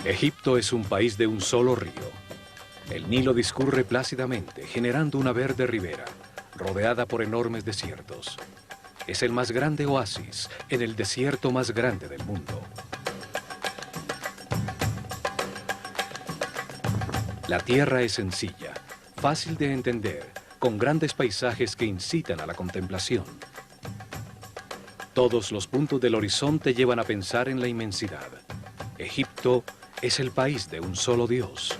Egipto es un país de un solo río. El Nilo discurre plácidamente, generando una verde ribera, rodeada por enormes desiertos. Es el más grande oasis en el desierto más grande del mundo. La tierra es sencilla, fácil de entender, con grandes paisajes que incitan a la contemplación. Todos los puntos del horizonte llevan a pensar en la inmensidad. Egipto es el país de un solo Dios.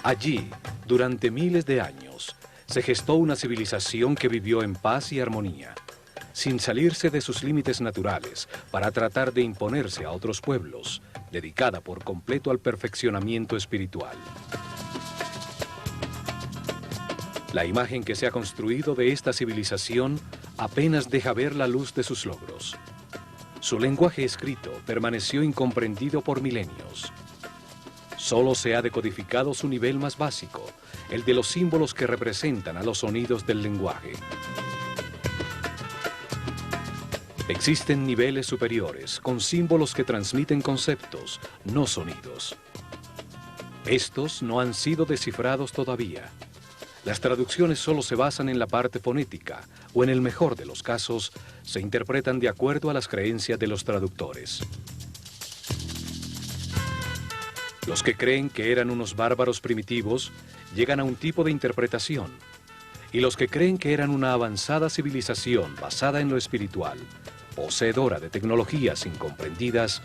Allí, durante miles de años, se gestó una civilización que vivió en paz y armonía, sin salirse de sus límites naturales para tratar de imponerse a otros pueblos, dedicada por completo al perfeccionamiento espiritual. La imagen que se ha construido de esta civilización apenas deja ver la luz de sus logros. Su lenguaje escrito permaneció incomprendido por milenios. Solo se ha decodificado su nivel más básico, el de los símbolos que representan a los sonidos del lenguaje. Existen niveles superiores, con símbolos que transmiten conceptos, no sonidos. Estos no han sido descifrados todavía. Las traducciones solo se basan en la parte fonética, o en el mejor de los casos, se interpretan de acuerdo a las creencias de los traductores. Los que creen que eran unos bárbaros primitivos llegan a un tipo de interpretación, y los que creen que eran una avanzada civilización basada en lo espiritual, poseedora de tecnologías incomprendidas,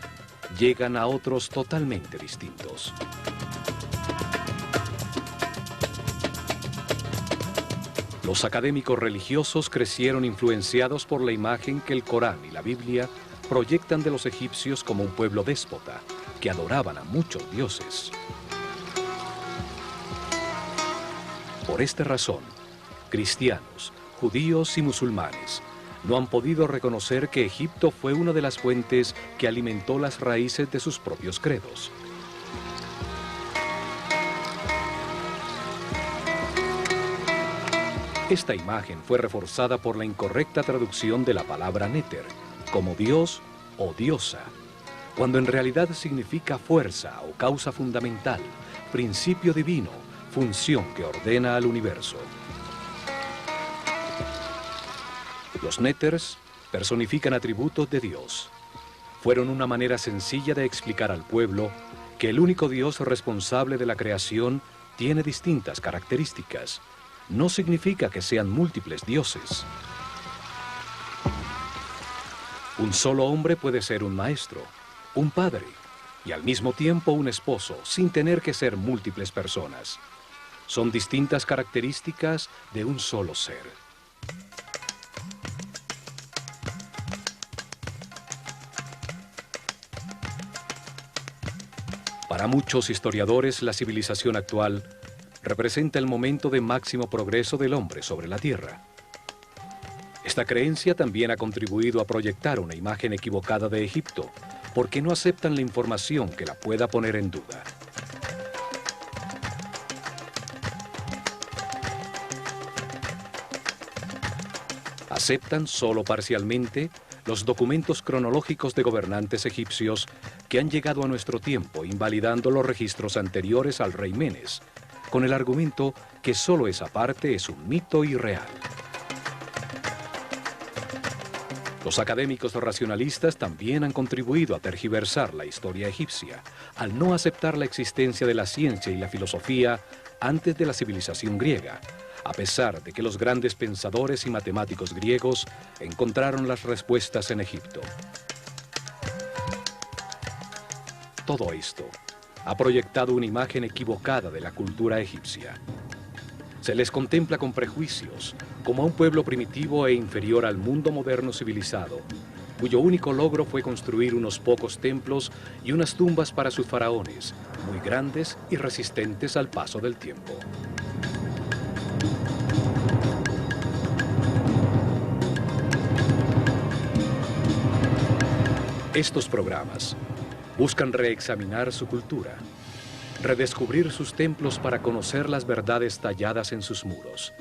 llegan a otros totalmente distintos. Los académicos religiosos crecieron influenciados por la imagen que el Corán y la Biblia proyectan de los egipcios como un pueblo déspota, que adoraban a muchos dioses. Por esta razón, cristianos, judíos y musulmanes no han podido reconocer que Egipto fue una de las fuentes que alimentó las raíces de sus propios credos. Esta imagen fue reforzada por la incorrecta traducción de la palabra Néter, como Dios o diosa, cuando en realidad significa fuerza o causa fundamental, principio divino, función que ordena al universo. Los Néters personifican atributos de Dios. Fueron una manera sencilla de explicar al pueblo que el único Dios responsable de la creación tiene distintas características. No significa que sean múltiples dioses. Un solo hombre puede ser un maestro, un padre y al mismo tiempo un esposo, sin tener que ser múltiples personas. Son distintas características de un solo ser. Para muchos historiadores, la civilización actual representa el momento de máximo progreso del hombre sobre la Tierra. Esta creencia también ha contribuido a proyectar una imagen equivocada de Egipto, porque no aceptan la información que la pueda poner en duda. Aceptan solo parcialmente los documentos cronológicos de gobernantes egipcios que han llegado a nuestro tiempo, invalidando los registros anteriores al rey Menes, con el argumento que solo esa parte es un mito irreal. Los académicos racionalistas también han contribuido a tergiversar la historia egipcia, al no aceptar la existencia de la ciencia y la filosofía antes de la civilización griega, a pesar de que los grandes pensadores y matemáticos griegos encontraron las respuestas en Egipto. Todo esto ha proyectado una imagen equivocada de la cultura egipcia. Se les contempla con prejuicios, como a un pueblo primitivo e inferior al mundo moderno civilizado, cuyo único logro fue construir unos pocos templos y unas tumbas para sus faraones, muy grandes y resistentes al paso del tiempo. Estos programas buscan reexaminar su cultura, redescubrir sus templos para conocer las verdades talladas en sus muros,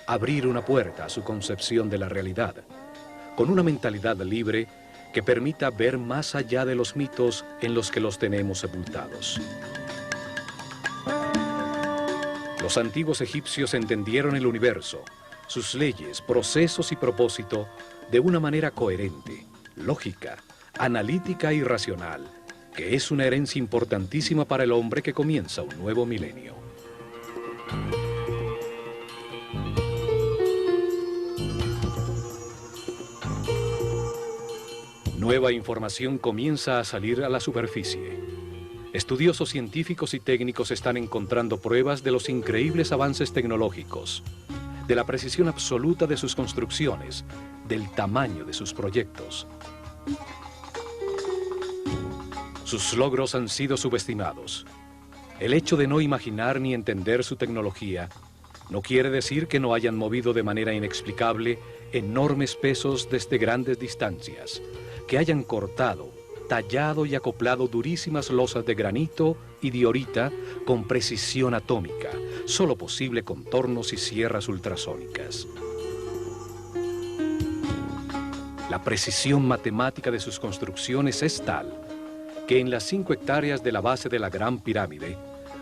abrir una puerta a su concepción de la realidad, con una mentalidad libre que permita ver más allá de los mitos en los que los tenemos sepultados. Los antiguos egipcios entendieron el universo, sus leyes, procesos y propósito de una manera coherente, lógica, analítica y racional, que es una herencia importantísima para el hombre que comienza un nuevo milenio. Nueva información comienza a salir a la superficie. Estudiosos científicos y técnicos están encontrando pruebas de los increíbles avances tecnológicos, de la precisión absoluta de sus construcciones, del tamaño de sus proyectos. Sus logros han sido subestimados. El hecho de no imaginar ni entender su tecnología no quiere decir que no hayan movido de manera inexplicable enormes pesos desde grandes distancias, que hayan cortado, tallado y acoplado durísimas losas de granito y diorita con precisión atómica, solo posible con tornos y sierras ultrasónicas. La precisión matemática de sus construcciones es tal que en las 5 hectáreas de la base de la Gran Pirámide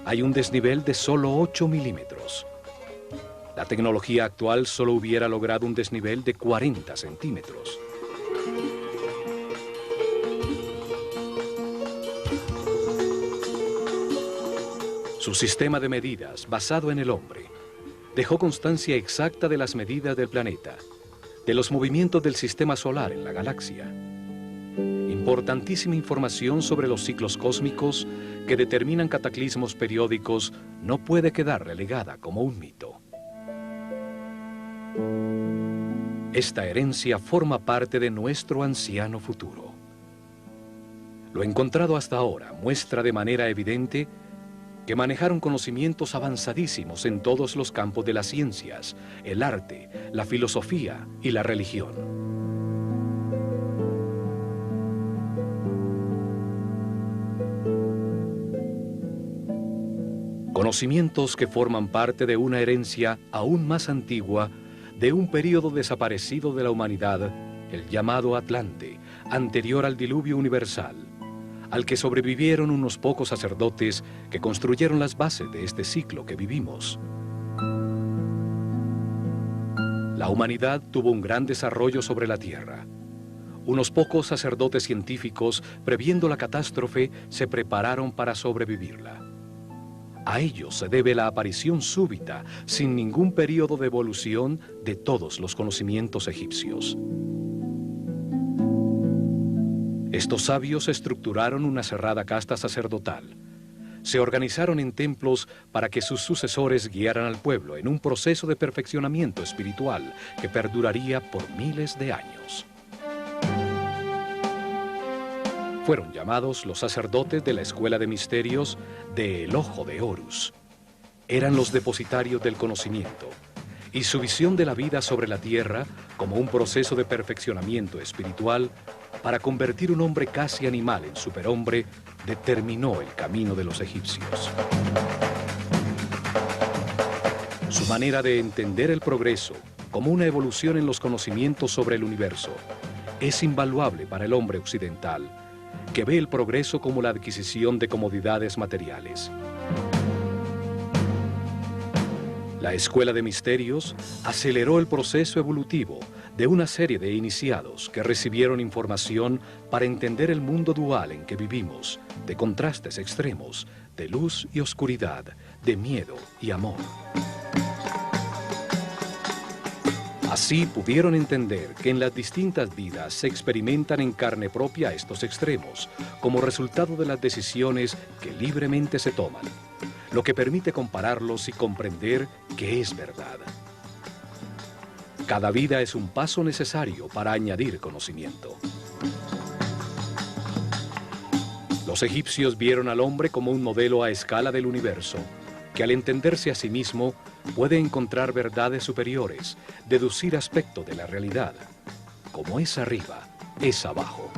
hay un desnivel de solo 8 milímetros. La tecnología actual solo hubiera logrado un desnivel de 40 centímetros. Su sistema de medidas, basado en el hombre, dejó constancia exacta de las medidas del planeta, de los movimientos del sistema solar en la galaxia. Importantísima información sobre los ciclos cósmicos que determinan cataclismos periódicos no puede quedar relegada como un mito. Esta herencia forma parte de nuestro anciano futuro. Lo encontrado hasta ahora muestra de manera evidente que manejaron conocimientos avanzadísimos en todos los campos de las ciencias, el arte, la filosofía y la religión. Conocimientos que forman parte de una herencia aún más antigua de un período desaparecido de la humanidad, el llamado Atlante, anterior al diluvio universal, al que sobrevivieron unos pocos sacerdotes que construyeron las bases de este ciclo que vivimos. La humanidad tuvo un gran desarrollo sobre la Tierra. Unos pocos sacerdotes científicos, previendo la catástrofe, se prepararon para sobrevivirla. A ellos se debe la aparición súbita, sin ningún periodo de evolución, de todos los conocimientos egipcios. Estos sabios estructuraron una cerrada casta sacerdotal. Se organizaron en templos para que sus sucesores guiaran al pueblo en un proceso de perfeccionamiento espiritual que perduraría por miles de años. Fueron llamados los sacerdotes de la Escuela de Misterios de El Ojo de Horus. Eran los depositarios del conocimiento, y su visión de la vida sobre la tierra como un proceso de perfeccionamiento espiritual para convertir un hombre casi animal en superhombre determinó el camino de los egipcios. Su manera de entender el progreso como una evolución en los conocimientos sobre el universo es invaluable para el hombre occidental, que ve el progreso como la adquisición de comodidades materiales. La Escuela de Misterios aceleró el proceso evolutivo de una serie de iniciados que recibieron información para entender el mundo dual en que vivimos, de contrastes extremos, de luz y oscuridad, de miedo y amor. Así pudieron entender que en las distintas vidas se experimentan en carne propia estos extremos, como resultado de las decisiones que libremente se toman, lo que permite compararlos y comprender que es verdad. Cada vida es un paso necesario para añadir conocimiento. Los egipcios vieron al hombre como un modelo a escala del universo, que al entenderse a sí mismo puede encontrar verdades superiores, deducir aspectos de la realidad. Como es arriba, es abajo.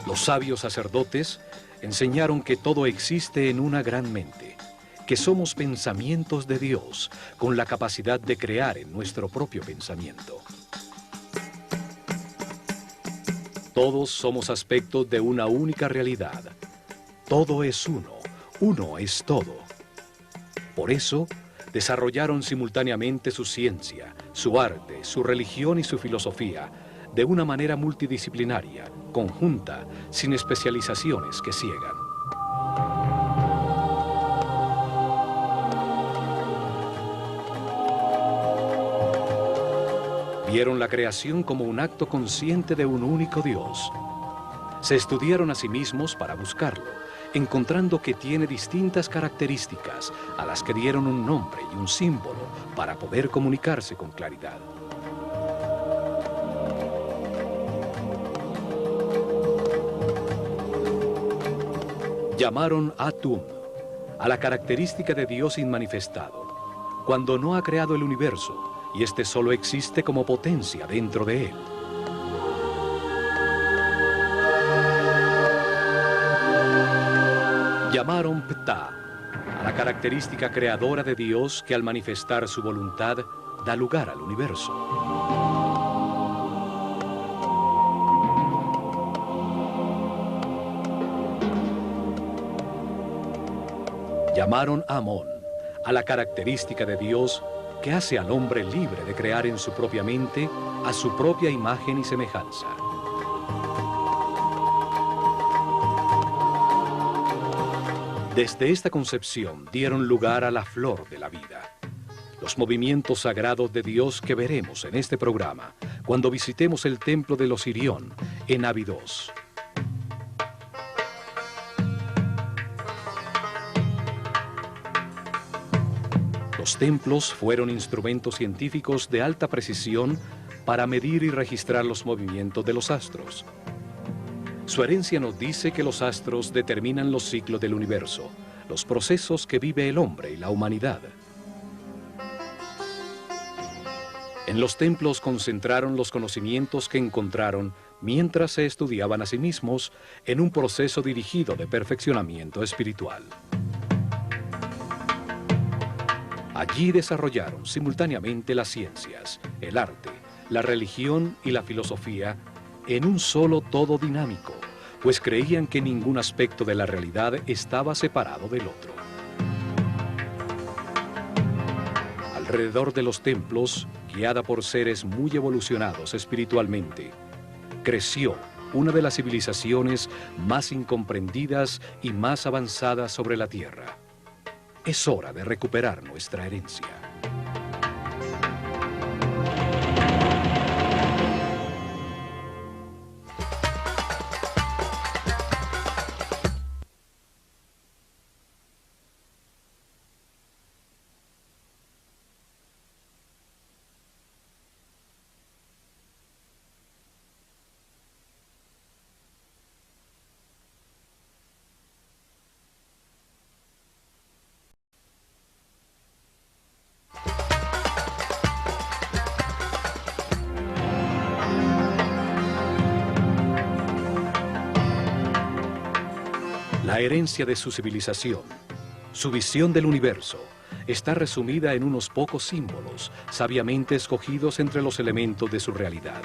Los sabios sacerdotes enseñaron que todo existe en una gran mente, que somos pensamientos de Dios, con la capacidad de crear en nuestro propio pensamiento. Todos somos aspectos de una única realidad. Todo es uno, uno es todo. Por eso, desarrollaron simultáneamente su ciencia, su arte, su religión y su filosofía, de una manera multidisciplinaria, conjunta, sin especializaciones que ciegan. Vieron la creación como un acto consciente de un único Dios. Se estudiaron a sí mismos para buscarlo, encontrando que tiene distintas características a las que dieron un nombre y un símbolo para poder comunicarse con claridad. Llamaron Atum a la característica de Dios inmanifestado, cuando no ha creado el universo, y este solo existe como potencia dentro de él. Llamaron Ptah a la característica creadora de Dios que al manifestar su voluntad da lugar al universo. Llamaron Amón a la característica de Dios que hace al hombre libre de crear en su propia mente a su propia imagen y semejanza. Desde esta concepción dieron lugar a la flor de la vida, los movimientos sagrados de Dios que veremos en este programa cuando visitemos el templo de los Sirión en Abidos. Los templos fueron instrumentos científicos de alta precisión para medir y registrar los movimientos de los astros. Su herencia nos dice que los astros determinan los ciclos del universo, los procesos que vive el hombre y la humanidad. En los templos concentraron los conocimientos que encontraron mientras se estudiaban a sí mismos en un proceso dirigido de perfeccionamiento espiritual. Allí desarrollaron simultáneamente las ciencias, el arte, la religión y la filosofía en un solo todo dinámico, pues creían que ningún aspecto de la realidad estaba separado del otro. Alrededor de los templos, guiada por seres muy evolucionados espiritualmente, creció una de las civilizaciones más incomprendidas y más avanzadas sobre la Tierra. Es hora de recuperar nuestra herencia. La herencia de su civilización, su visión del universo, está resumida en unos pocos símbolos, sabiamente escogidos entre los elementos de su realidad.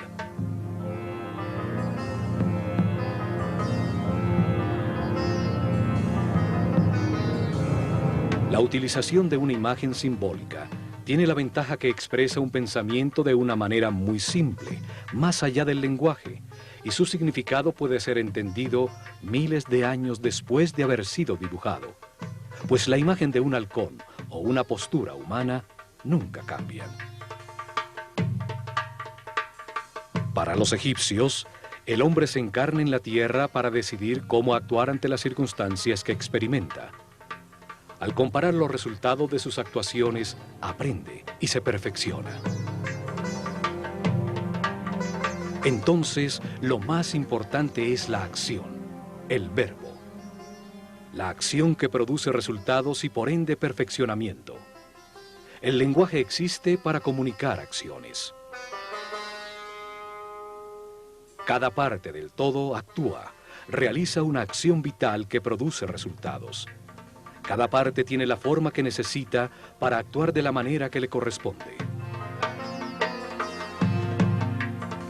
La utilización de una imagen simbólica tiene la ventaja que expresa un pensamiento de una manera muy simple, más allá del lenguaje, y su significado puede ser entendido miles de años después de haber sido dibujado, pues la imagen de un halcón o una postura humana nunca cambian. Para los egipcios, el hombre se encarna en la tierra para decidir cómo actuar ante las circunstancias que experimenta. Al comparar los resultados de sus actuaciones, aprende y se perfecciona. Entonces, lo más importante es la acción, el verbo. La acción que produce resultados y por ende perfeccionamiento. El lenguaje existe para comunicar acciones. Cada parte del todo actúa, realiza una acción vital que produce resultados. Cada parte tiene la forma que necesita para actuar de la manera que le corresponde.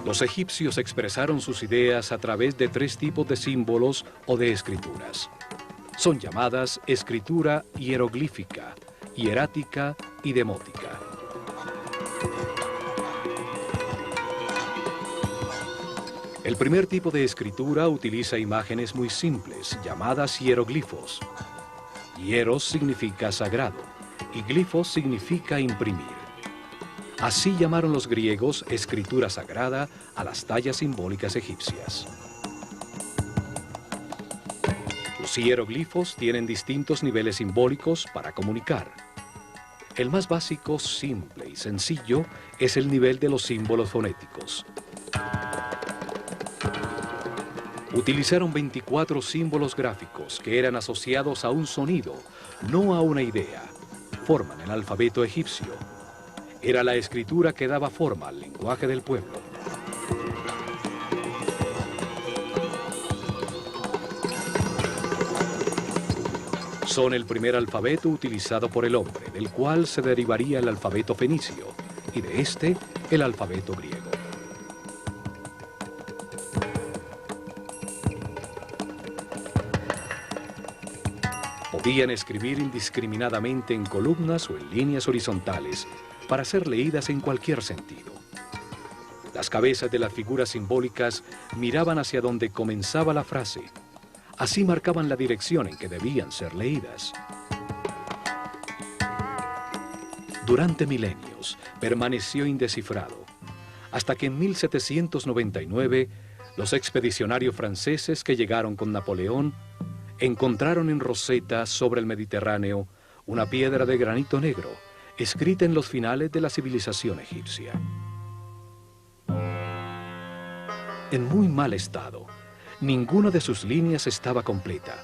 Los egipcios expresaron sus ideas a través de 3 tipos de símbolos o de escrituras. Son llamadas escritura hieroglífica, hierática y demótica. El primer tipo de escritura utiliza imágenes muy simples, llamadas hieroglifos. Hieros significa sagrado y glifos significa imprimir. Así llamaron los griegos escritura sagrada a las tallas simbólicas egipcias. Los hieroglifos tienen distintos niveles simbólicos para comunicar. El más básico, simple y sencillo es el nivel de los símbolos fonéticos. Utilizaron 24 símbolos gráficos que eran asociados a un sonido, no a una idea. Forman el alfabeto egipcio. Era la escritura que daba forma al lenguaje del pueblo. Son el primer alfabeto utilizado por el hombre, del cual se derivaría el alfabeto fenicio, y de este, el alfabeto griego. Podían escribir indiscriminadamente en columnas o en líneas horizontales para ser leídas en cualquier sentido. Las cabezas de las figuras simbólicas miraban hacia donde comenzaba la frase. Así marcaban la dirección en que debían ser leídas. Durante milenios permaneció indescifrado, hasta que en 1799 los expedicionarios franceses que llegaron con Napoleón encontraron en Rosetta, sobre el Mediterráneo, una piedra de granito negro, escrita en los finales de la civilización egipcia. En muy mal estado, ninguna de sus líneas estaba completa.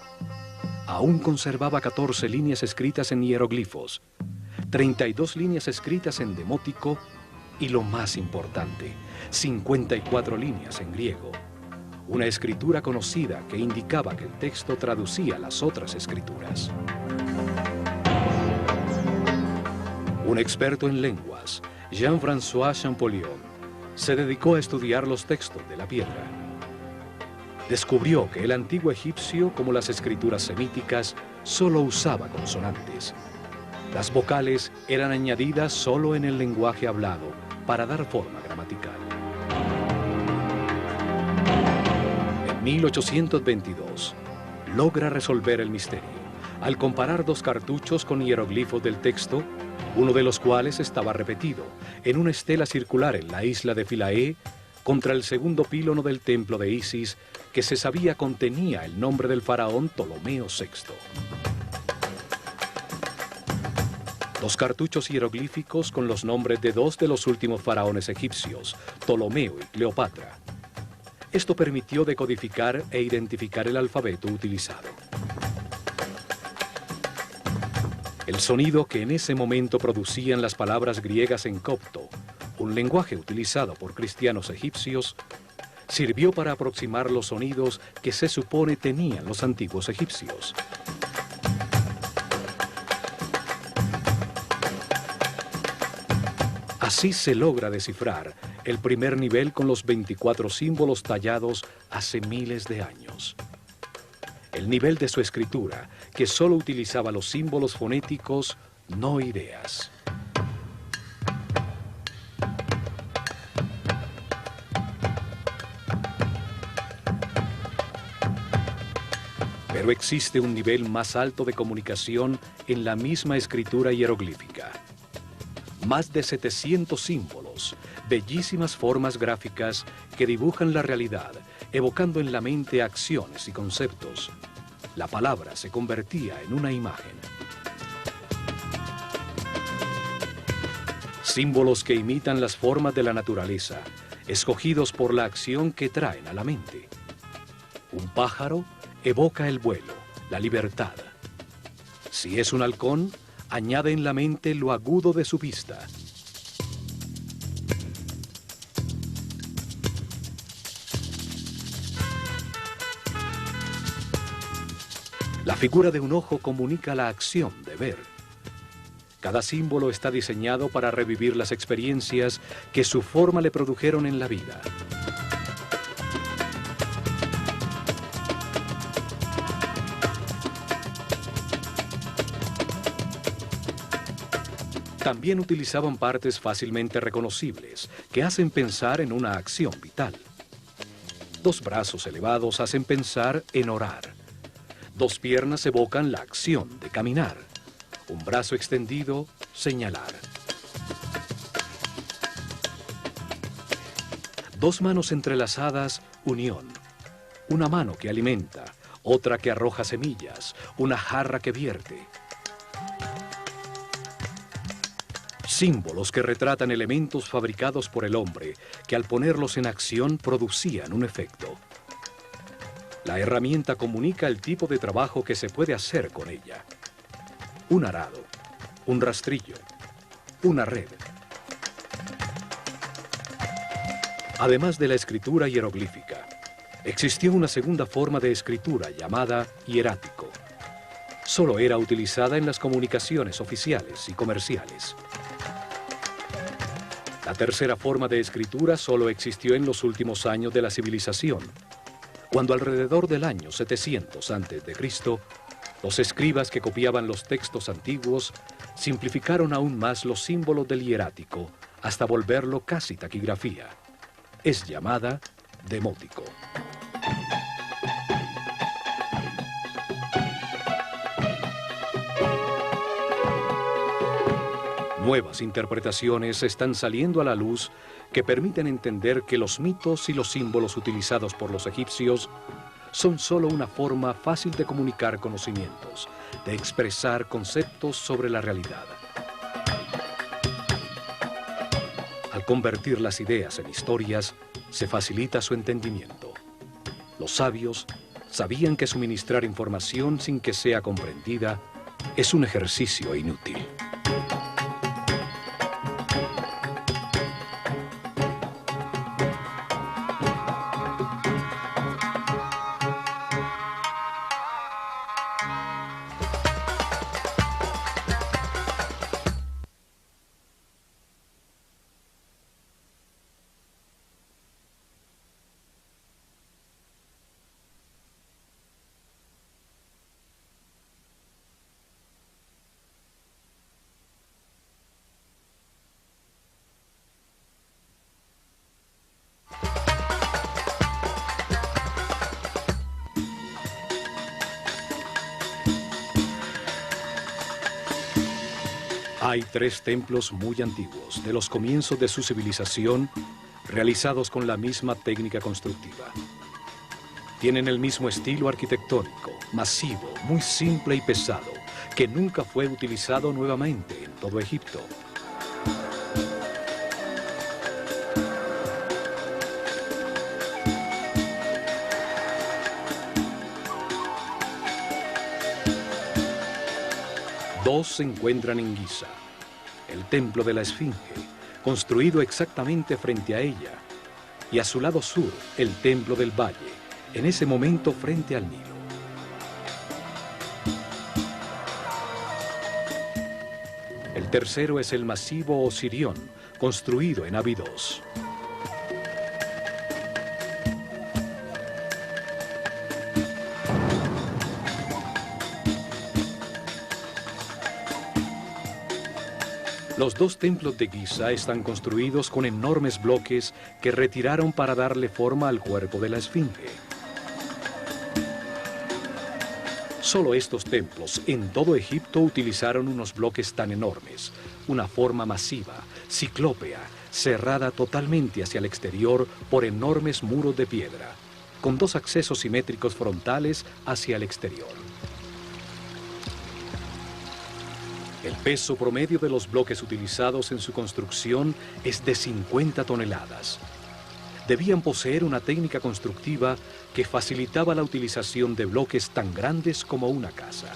Aún conservaba 14 líneas escritas en hieroglifos, 32 líneas escritas en demótico y, lo más importante, 54 líneas en griego. Una escritura conocida que indicaba que el texto traducía las otras escrituras. Un experto en lenguas, Jean-François Champollion, se dedicó a estudiar los textos de la piedra. Descubrió que el antiguo egipcio, como las escrituras semíticas, solo usaba consonantes. Las vocales eran añadidas solo en el lenguaje hablado para dar forma gramatical. En 1822, logra resolver el misterio al comparar 2 cartuchos con hieroglifos del texto, uno de los cuales estaba repetido en una estela circular en la isla de Philae contra el segundo pílono del templo de Isis, que se sabía contenía el nombre del faraón Ptolomeo VI. Los cartuchos hieroglíficos con los nombres de 2 de los últimos faraones egipcios, Ptolomeo y Cleopatra. Esto permitió decodificar e identificar el alfabeto utilizado. El sonido que en ese momento producían las palabras griegas en copto, un lenguaje utilizado por cristianos egipcios, sirvió para aproximar los sonidos que se supone tenían los antiguos egipcios. Así se logra descifrar el primer nivel con los 24 símbolos tallados hace miles de años. El nivel de su escritura, que solo utilizaba los símbolos fonéticos, no ideas. Pero existe un nivel más alto de comunicación en la misma escritura hieroglífica. Más de 700 símbolos, bellísimas formas gráficas que dibujan la realidad, evocando en la mente acciones y conceptos. La palabra se convertía en una imagen. Símbolos que imitan las formas de la naturaleza, escogidos por la acción que traen a la mente. Un pájaro evoca el vuelo, la libertad. Si es un halcón, añade en la mente lo agudo de su vista. La figura de un ojo comunica la acción de ver. Cada símbolo está diseñado para revivir las experiencias que su forma le produjeron en la vida. También utilizaban partes fácilmente reconocibles, que hacen pensar en una acción vital. Dos brazos elevados hacen pensar en orar. Dos piernas evocan la acción de caminar. Un brazo extendido, señalar. Dos manos entrelazadas, unión. Una mano que alimenta, otra que arroja semillas, una jarra que vierte. Símbolos que retratan elementos fabricados por el hombre, que al ponerlos en acción producían un efecto. La herramienta comunica el tipo de trabajo que se puede hacer con ella. Un arado, un rastrillo, una red. Además de la escritura hieroglífica, existió una segunda forma de escritura llamada hierático. Solo era utilizada en las comunicaciones oficiales y comerciales. La tercera forma de escritura solo existió en los últimos años de la civilización, cuando alrededor del año 700 a.C., los escribas que copiaban los textos antiguos simplificaron aún más los símbolos del hierático hasta volverlo casi taquigrafía. Es llamada demótico. Nuevas interpretaciones están saliendo a la luz que permiten entender que los mitos y los símbolos utilizados por los egipcios son solo una forma fácil de comunicar conocimientos, de expresar conceptos sobre la realidad. Al convertir las ideas en historias, se facilita su entendimiento. Los sabios sabían que suministrar información sin que sea comprendida es un ejercicio inútil. Hay 3 templos muy antiguos, de los comienzos de su civilización, realizados con la misma técnica constructiva. Tienen el mismo estilo arquitectónico, masivo, muy simple y pesado, que nunca fue utilizado nuevamente en todo Egipto. Dos se encuentran en Giza, el templo de la Esfinge, construido exactamente frente a ella, y a su lado sur, el templo del Valle, en ese momento frente al Nilo. El tercero es el masivo Osirión, construido en Abidos. Los 2 templos de Giza están construidos con enormes bloques que retiraron para darle forma al cuerpo de la Esfinge. Solo estos templos en todo Egipto utilizaron unos bloques tan enormes, una forma masiva, ciclópea, cerrada totalmente hacia el exterior por enormes muros de piedra, con 2 accesos simétricos frontales hacia el exterior. El peso promedio de los bloques utilizados en su construcción es de 50 toneladas. Debían poseer una técnica constructiva que facilitaba la utilización de bloques tan grandes como una casa.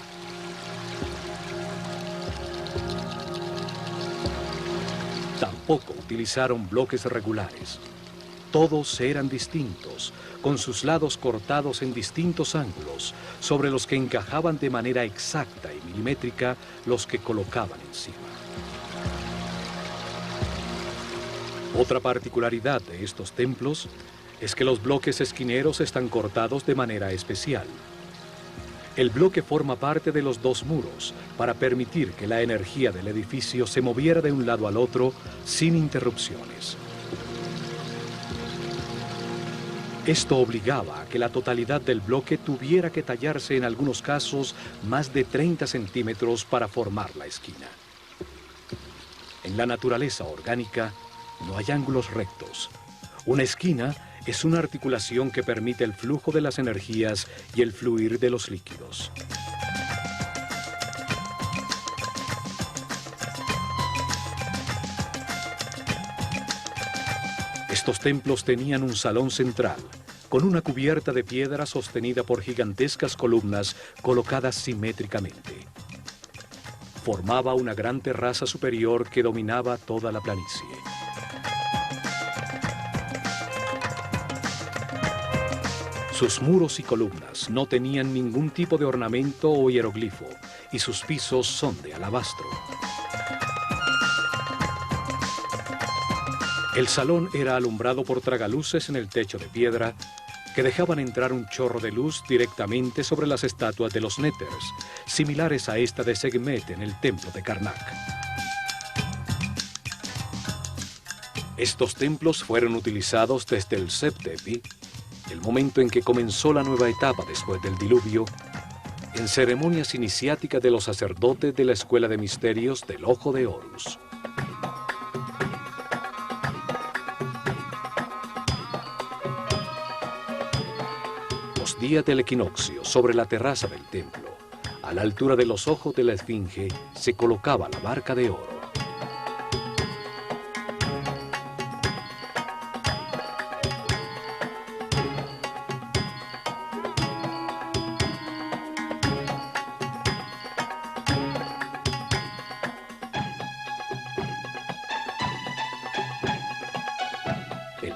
Tampoco utilizaron bloques regulares. Todos eran distintos, con sus lados cortados en distintos ángulos, sobre los que encajaban de manera exacta y milimétrica los que colocaban encima. Otra particularidad de estos templos es que los bloques esquineros están cortados de manera especial. El bloque forma parte de los dos muros para permitir que la energía del edificio se moviera de un lado al otro sin interrupciones. Esto obligaba a que la totalidad del bloque tuviera que tallarse en algunos casos más de 30 centímetros para formar la esquina. En la naturaleza orgánica no hay ángulos rectos. Una esquina es una articulación que permite el flujo de las energías y el fluir de los líquidos. Estos templos tenían un salón central, con una cubierta de piedra sostenida por gigantescas columnas colocadas simétricamente. Formaba una gran terraza superior que dominaba toda la planicie. Sus muros y columnas no tenían ningún tipo de ornamento o hieroglifo, y sus pisos son de alabastro. El salón era alumbrado por tragaluces en el techo de piedra que dejaban entrar un chorro de luz directamente sobre las estatuas de los néters, similares a esta de Sekhmet en el templo de Karnak. Estos templos fueron utilizados desde el Seb-Tepi, el momento en que comenzó la nueva etapa después del diluvio, en ceremonias iniciáticas de los sacerdotes de la Escuela de Misterios del Ojo de Horus. Los días del equinoccio, sobre la terraza del templo, a la altura de los ojos de la esfinge, se colocaba la barca de oro.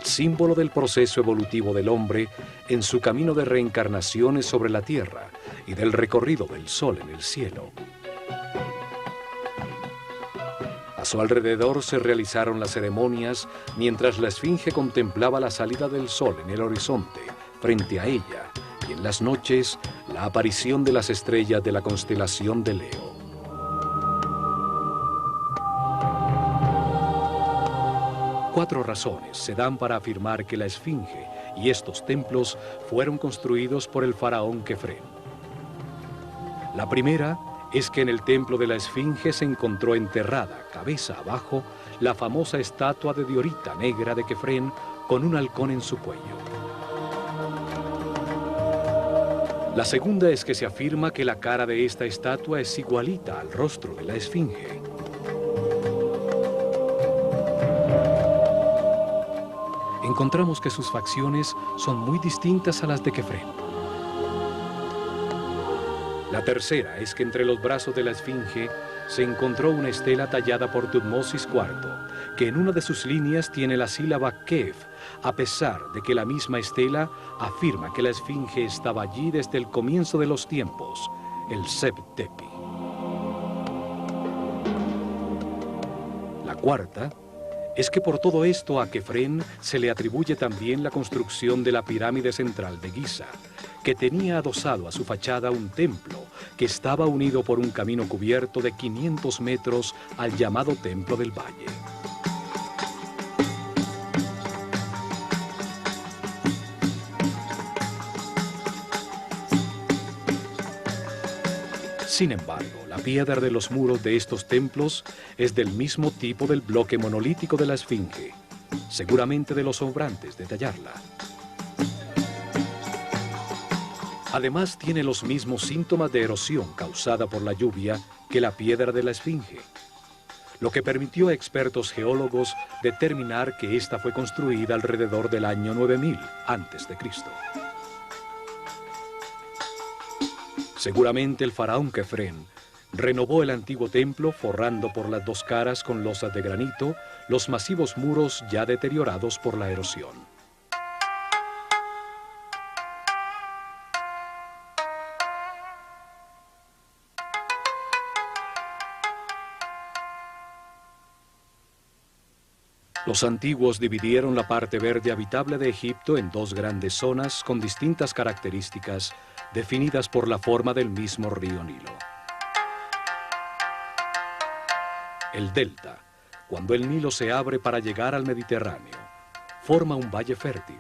Símbolo del proceso evolutivo del hombre en su camino de reencarnaciones sobre la tierra y del recorrido del sol en el cielo. A su alrededor se realizaron las ceremonias mientras la esfinge contemplaba la salida del sol en el horizonte frente a ella y en las noches la aparición de las estrellas de la constelación de Leo. Cuatro razones se dan para afirmar que la esfinge y estos templos fueron construidos por el faraón Kefren. La primera es que en el templo de la esfinge se encontró enterrada, cabeza abajo, la famosa estatua de Diorita negra de Kefren con un halcón en su cuello. La segunda es que se afirma que la cara de esta estatua es igualita al rostro de la esfinge. Encontramos que sus facciones son muy distintas a las de Kefren. La tercera es que entre los brazos de la esfinge se encontró una estela tallada por Tutmosis IV, que en una de sus líneas tiene la sílaba Kef, a pesar de que la misma estela afirma que la esfinge estaba allí desde el comienzo de los tiempos, el Seb-Tepi. La cuarta es que por todo esto a Kefren se le atribuye también la construcción de la pirámide central de Giza, que tenía adosado a su fachada un templo que estaba unido por un camino cubierto de 500 metros al llamado Templo del Valle. Sin embargo, la piedra de los muros de estos templos es del mismo tipo del bloque monolítico de la esfinge, seguramente de los sobrantes de tallarla. Además, tiene los mismos síntomas de erosión causada por la lluvia que la piedra de la esfinge, lo que permitió a expertos geólogos determinar que ésta fue construida alrededor del año 9000 a.C. Seguramente el faraón Kefren renovó el antiguo templo forrando por las dos caras con losas de granito los masivos muros ya deteriorados por la erosión. Los antiguos dividieron la parte verde habitable de Egipto en dos grandes zonas con distintas características definidas por la forma del mismo río Nilo. El delta, cuando el Nilo se abre para llegar al Mediterráneo, forma un valle fértil.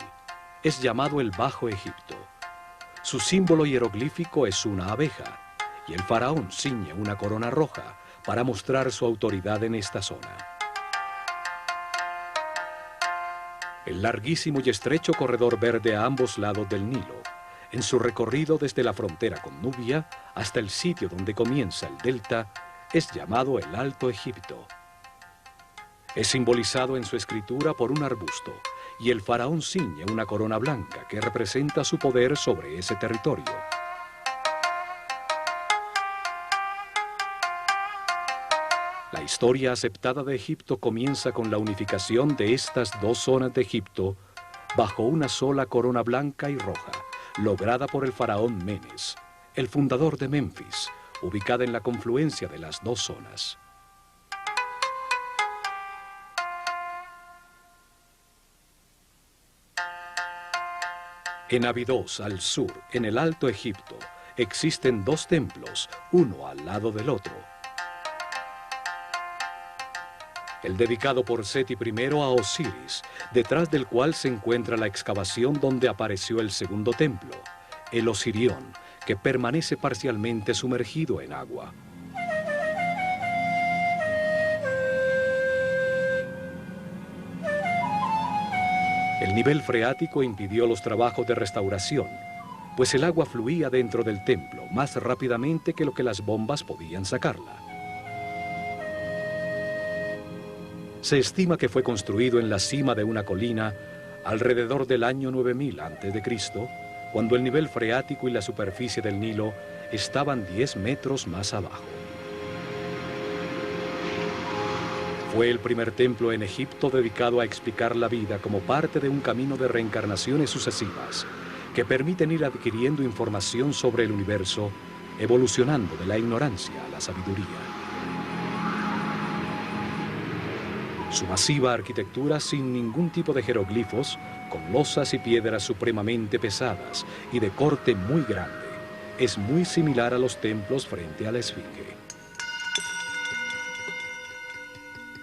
Es llamado el Bajo Egipto. Su símbolo hieroglífico es una abeja, y el faraón ciñe una corona roja para mostrar su autoridad en esta zona. El larguísimo y estrecho corredor verde a ambos lados del Nilo, en su recorrido desde la frontera con Nubia hasta el sitio donde comienza el delta, es llamado el Alto Egipto. Es simbolizado en su escritura por un arbusto, y el faraón ciñe una corona blanca que representa su poder sobre ese territorio. La historia aceptada de Egipto comienza con la unificación de estas dos zonas de Egipto bajo una sola corona blanca y roja, lograda por el faraón Menes, el fundador de Menfis, ubicada en la confluencia de las dos zonas. En Abidos, al sur, en el Alto Egipto, existen dos templos, uno al lado del otro. El dedicado por Seti I a Osiris, detrás del cual se encuentra la excavación donde apareció el segundo templo, el Osirión, que permanece parcialmente sumergido en agua. El nivel freático impidió los trabajos de restauración, pues el agua fluía dentro del templo más rápidamente que lo que las bombas podían sacarla. Se estima que fue construido en la cima de una colina alrededor del año 9000 a.C., cuando el nivel freático y la superficie del Nilo estaban 10 metros más abajo. Fue el primer templo en Egipto dedicado a explicar la vida como parte de un camino de reencarnaciones sucesivas que permiten ir adquiriendo información sobre el universo, evolucionando de la ignorancia a la sabiduría. Su masiva arquitectura sin ningún tipo de jeroglifos, con losas y piedras supremamente pesadas y de corte muy grande, es muy similar a los templos frente a la Esfinge.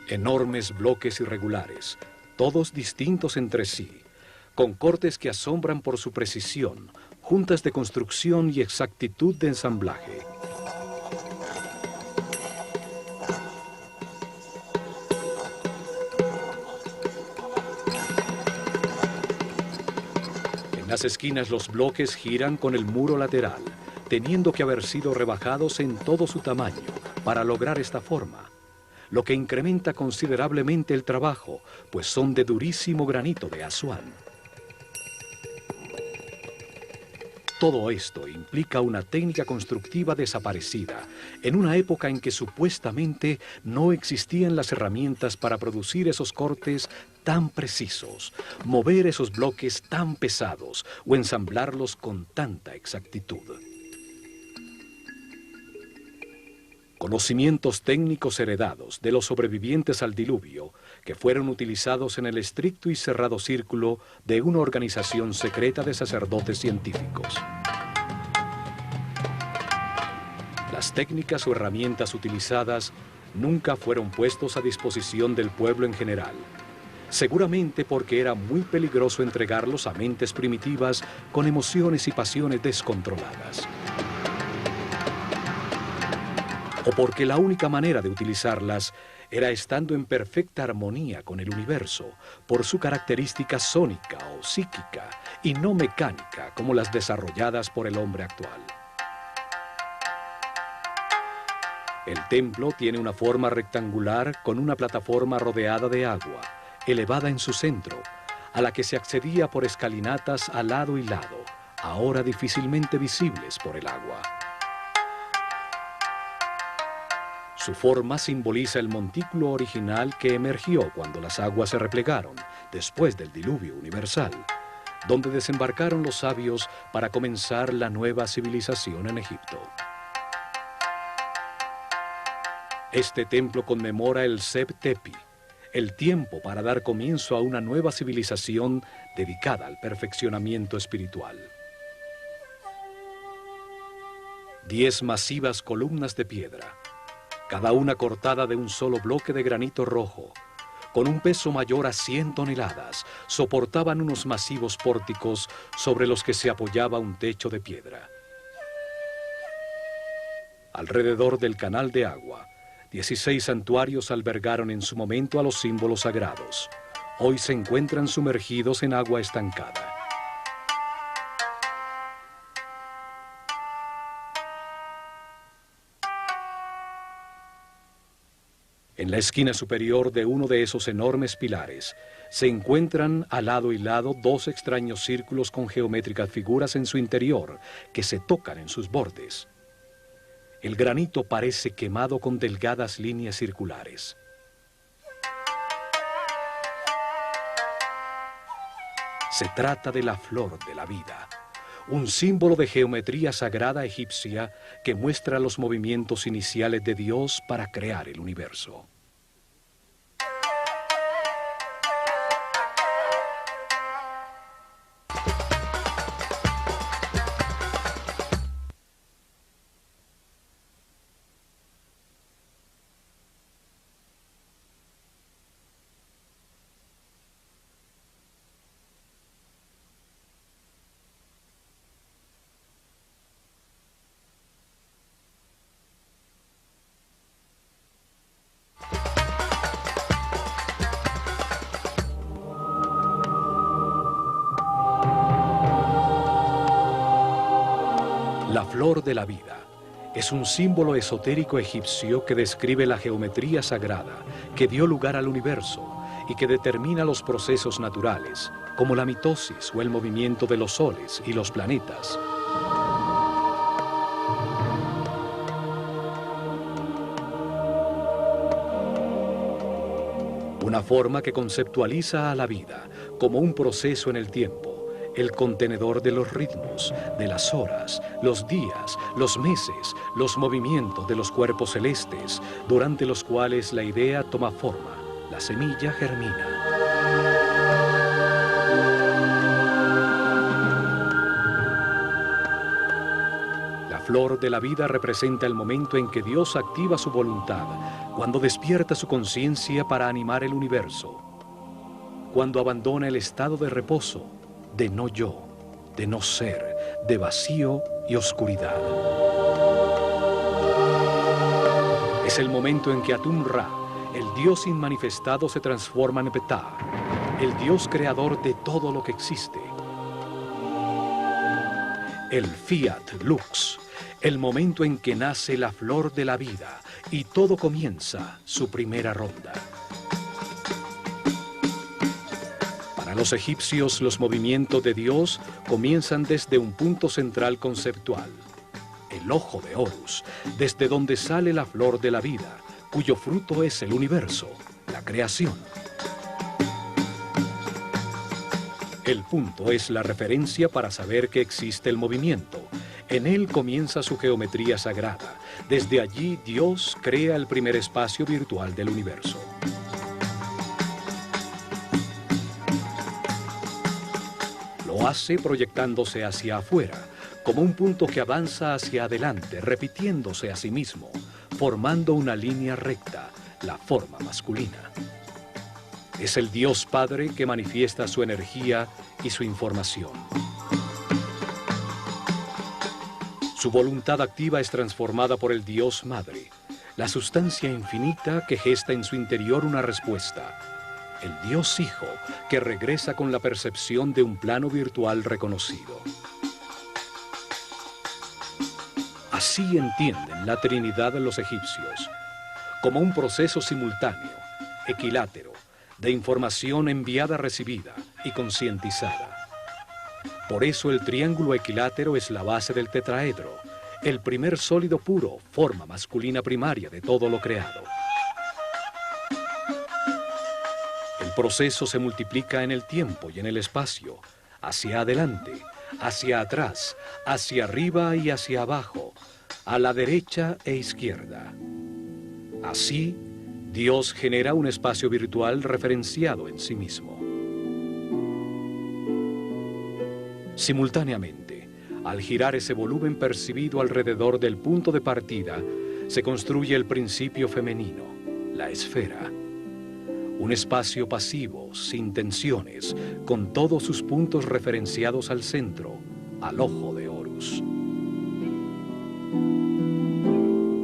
Enormes bloques irregulares, todos distintos entre sí, con cortes que asombran por su precisión, juntas de construcción y exactitud de ensamblaje. En las esquinas los bloques giran con el muro lateral, teniendo que haber sido rebajados en todo su tamaño para lograr esta forma, lo que incrementa considerablemente el trabajo, pues son de durísimo granito de Asuán. Todo esto implica una técnica constructiva desaparecida, en una época en que supuestamente no existían las herramientas para producir esos cortes tan precisos, mover esos bloques tan pesados o ensamblarlos con tanta exactitud. Conocimientos técnicos heredados de los sobrevivientes al diluvio que fueron utilizados en el estricto y cerrado círculo de una organización secreta de sacerdotes científicos. Las técnicas o herramientas utilizadas nunca fueron puestos a disposición del pueblo en general, seguramente porque era muy peligroso entregarlos a mentes primitivas con emociones y pasiones descontroladas. O porque la única manera de utilizarlas era estando en perfecta armonía con el universo, por su característica sónica o psíquica, y no mecánica como las desarrolladas por el hombre actual. El templo tiene una forma rectangular con una plataforma rodeada de agua, elevada en su centro, a la que se accedía por escalinatas a lado y lado, ahora difícilmente visibles por el agua. Su forma simboliza el montículo original que emergió cuando las aguas se replegaron, después del diluvio universal, donde desembarcaron los sabios para comenzar la nueva civilización en Egipto. Este templo conmemora el Seb Tepi, el tiempo para dar comienzo a una nueva civilización dedicada al perfeccionamiento espiritual. 10 masivas columnas de piedra, cada una cortada de un solo bloque de granito rojo, con un peso mayor a 100 toneladas, soportaban unos masivos pórticos sobre los que se apoyaba un techo de piedra. Alrededor del canal de agua, 16 santuarios albergaron en su momento a los símbolos sagrados. Hoy se encuentran sumergidos en agua estancada. En la esquina superior de uno de esos enormes pilares se encuentran a lado y lado 2 extraños círculos con geométricas figuras en su interior que se tocan en sus bordes. El granito parece quemado con delgadas líneas circulares. Se trata de la flor de la vida, un símbolo de geometría sagrada egipcia que muestra los movimientos iniciales de Dios para crear el universo. La flor de la vida es un símbolo esotérico egipcio que describe la geometría sagrada que dio lugar al universo y que determina los procesos naturales, como la mitosis o el movimiento de los soles y los planetas. Una forma que conceptualiza a la vida como un proceso en el tiempo, el contenedor de los ritmos, de las horas, los días, los meses, los movimientos de los cuerpos celestes, durante los cuales la idea toma forma, la semilla germina. La flor de la vida representa el momento en que Dios activa su voluntad, cuando despierta su conciencia para animar el universo, cuando abandona el estado de reposo, de no yo, de no ser, de vacío y oscuridad. Es el momento en que Atum-Ra, el Dios inmanifestado, se transforma en Ptah, el Dios creador de todo lo que existe. El Fiat Lux, el momento en que nace la flor de la vida y todo comienza su primera ronda. Para los egipcios, los movimientos de Dios comienzan desde un punto central conceptual, el ojo de Horus, desde donde sale la flor de la vida, cuyo fruto es el universo, la creación. El punto es la referencia para saber que existe el movimiento. En él comienza su geometría sagrada. Desde allí Dios crea el primer espacio virtual del universo. Lo hace proyectándose hacia afuera, como un punto que avanza hacia adelante, repitiéndose a sí mismo, formando una línea recta, la forma masculina. Es el Dios Padre que manifiesta su energía y su información. Su voluntad activa es transformada por el Dios Madre, la sustancia infinita que gesta en su interior una respuesta. El Dios Hijo, que regresa con la percepción de un plano virtual reconocido. Así entienden la Trinidad los egipcios, como un proceso simultáneo, equilátero, de información enviada-recibida y concientizada. Por eso el triángulo equilátero es la base del tetraedro, el primer sólido puro, forma masculina primaria de todo lo creado. El proceso se multiplica en el tiempo y en el espacio, hacia adelante, hacia atrás, hacia arriba y hacia abajo, a la derecha e izquierda. Así, Dios genera un espacio virtual referenciado en sí mismo. Simultáneamente, al girar ese volumen percibido alrededor del punto de partida, se construye el principio femenino, la esfera. Un espacio pasivo, sin tensiones, con todos sus puntos referenciados al centro, al ojo de Horus.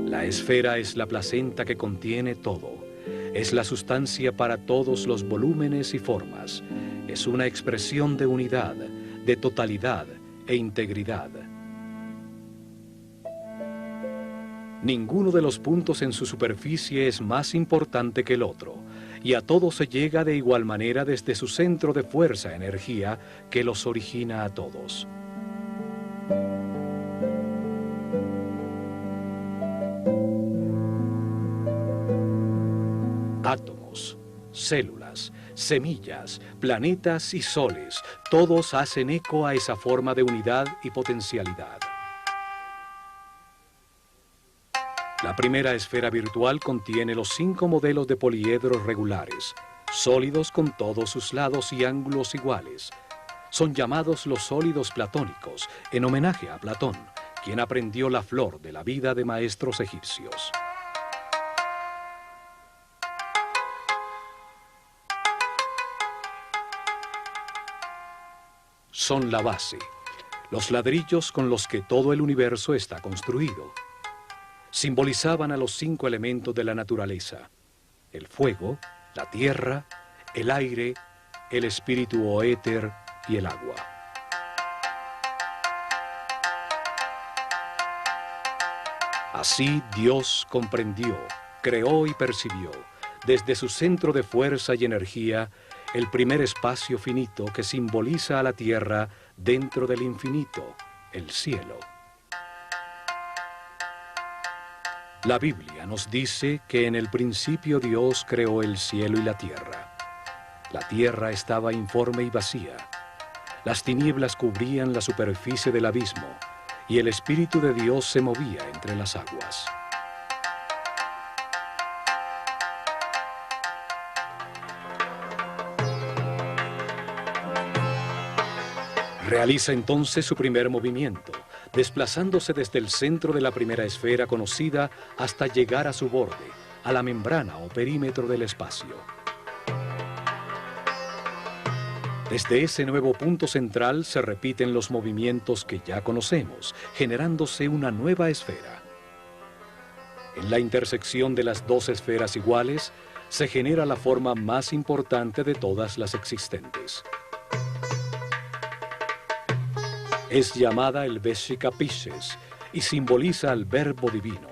La esfera es la placenta que contiene todo. Es la sustancia para todos los volúmenes y formas. Es una expresión de unidad, de totalidad e integridad. Ninguno de los puntos en su superficie es más importante que el otro, y a todos se llega de igual manera desde su centro de fuerza-energía que los origina a todos. Átomos, células, semillas, planetas y soles, todos hacen eco a esa forma de unidad y potencialidad. La primera esfera virtual contiene los 5 modelos de poliedros regulares, sólidos con todos sus lados y ángulos iguales. Son llamados los sólidos platónicos, en homenaje a Platón, quien aprendió la flor de la vida de maestros egipcios. Son la base, los ladrillos con los que todo el universo está construido. Simbolizaban a los 5 elementos de la naturaleza: el fuego, la tierra, el aire, el espíritu o éter y el agua. Así Dios comprendió, creó y percibió, desde su centro de fuerza y energía, el primer espacio finito que simboliza a la tierra dentro del infinito, el cielo. La Biblia nos dice que en el principio Dios creó el cielo y la tierra. La tierra estaba informe y vacía. Las tinieblas cubrían la superficie del abismo y el Espíritu de Dios se movía entre las aguas. Realiza entonces su primer movimiento, desplazándose desde el centro de la primera esfera conocida hasta llegar a su borde, a la membrana o perímetro del espacio. Desde ese nuevo punto central se repiten los movimientos que ya conocemos, generándose una nueva esfera. En la intersección de las 2 esferas iguales, se genera la forma más importante de todas las existentes. Es llamada el Veshika Pisces y simboliza al Verbo Divino.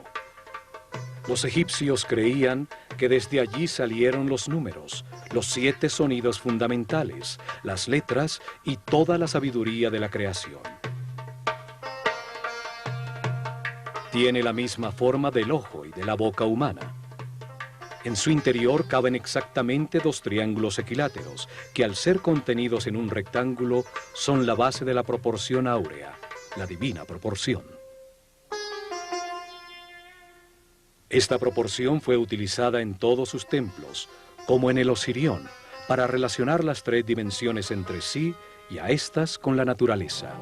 Los egipcios creían que desde allí salieron los números, los 7 sonidos fundamentales, las letras y toda la sabiduría de la creación. Tiene la misma forma del ojo y de la boca humana. En su interior caben exactamente 2 triángulos equiláteros, que al ser contenidos en un rectángulo son la base de la proporción áurea, la divina proporción. Esta proporción fue utilizada en todos sus templos, como en el Osirión, para relacionar las 3 dimensiones entre sí y a estas con la naturaleza.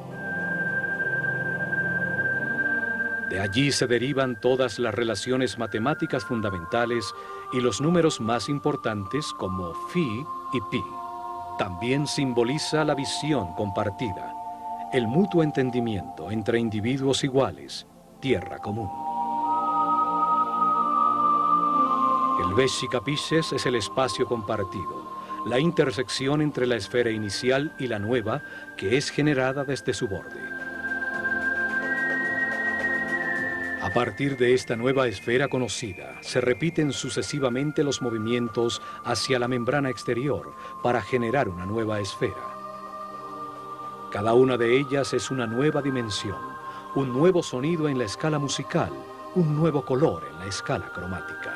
De allí se derivan todas las relaciones matemáticas fundamentales y los números más importantes como Phi y Pi. También simboliza la visión compartida, el mutuo entendimiento entre individuos iguales, tierra común. El Veshika Pisces es el espacio compartido, la intersección entre la esfera inicial y la nueva que es generada desde su borde. A partir de esta nueva esfera conocida, se repiten sucesivamente los movimientos hacia la membrana exterior para generar una nueva esfera. Cada una de ellas es una nueva dimensión, un nuevo sonido en la escala musical, un nuevo color en la escala cromática.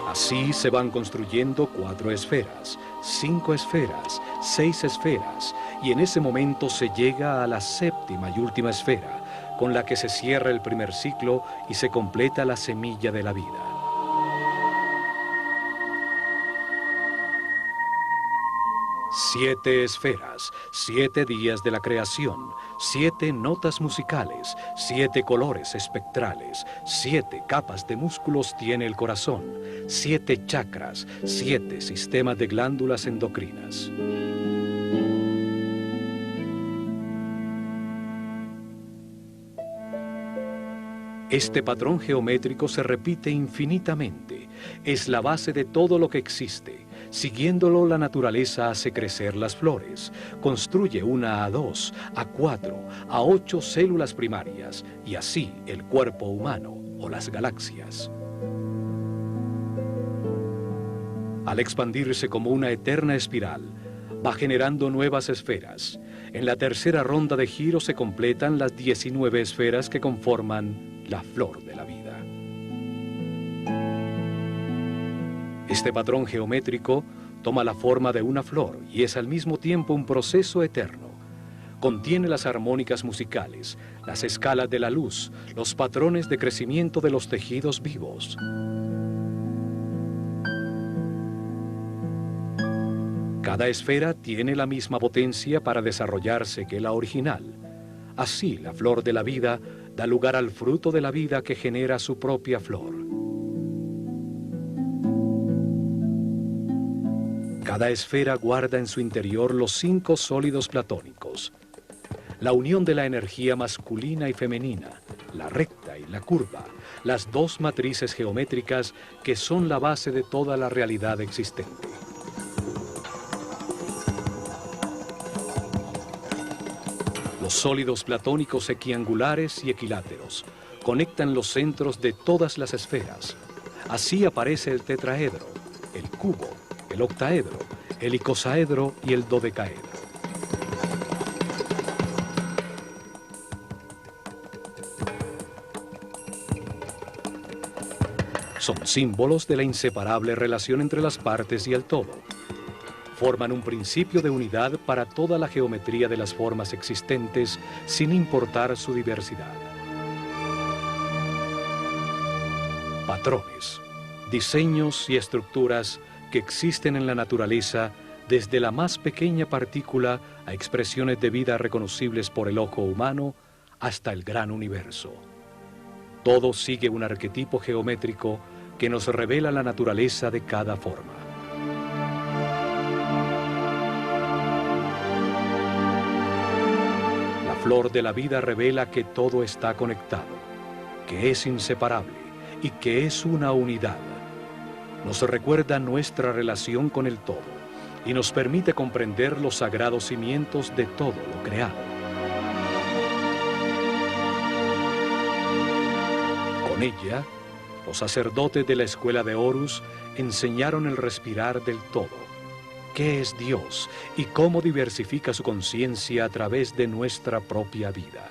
Así se van construyendo 4 esferas, 5 esferas, 6 esferas, y en ese momento se llega a la 7ª y última esfera, con la que se cierra el primer ciclo y se completa la semilla de la vida. Siete esferas, 7 días de la creación, 7 notas musicales, 7 colores espectrales, 7 capas de músculos tiene el corazón, 7 chakras, 7 sistemas de glándulas endocrinas. Este patrón geométrico se repite infinitamente, es la base de todo lo que existe. Siguiéndolo, la naturaleza hace crecer las flores, construye una a 2, a 4, a 8 células primarias, y así el cuerpo humano o las galaxias. Al expandirse como una eterna espiral, va generando nuevas esferas. En la tercera ronda de giro se completan las 19 esferas que conforman la flor de la vida. Este patrón geométrico toma la forma de una flor y es al mismo tiempo un proceso eterno. Contiene las armónicas musicales, las escalas de la luz, los patrones de crecimiento de los tejidos vivos. Cada esfera tiene la misma potencia para desarrollarse que la original. Así, la flor de la vida da lugar al fruto de la vida que genera su propia flor. Cada esfera guarda en su interior los 5 sólidos platónicos. La unión de la energía masculina y femenina, la recta y la curva, las 2 matrices geométricas que son la base de toda la realidad existente. Los sólidos platónicos equiangulares y equiláteros conectan los centros de todas las esferas. Así aparece el tetraedro, el cubo, el octaedro, el icosaedro y el dodecaedro. Son símbolos de la inseparable relación entre las partes y el todo. Forman un principio de unidad para toda la geometría de las formas existentes, sin importar su diversidad. Patrones, diseños y estructuras que existen en la naturaleza, desde la más pequeña partícula a expresiones de vida reconocibles por el ojo humano, hasta el gran universo. Todo sigue un arquetipo geométrico que nos revela la naturaleza de cada forma. La flor de la vida revela que todo está conectado, que es inseparable y que es una unidad. Nos recuerda nuestra relación con el todo y nos permite comprender los sagrados cimientos de todo lo creado. Con ella, los sacerdotes de la escuela de Horus enseñaron el respirar del todo, qué es Dios y cómo diversifica su conciencia a través de nuestra propia vida.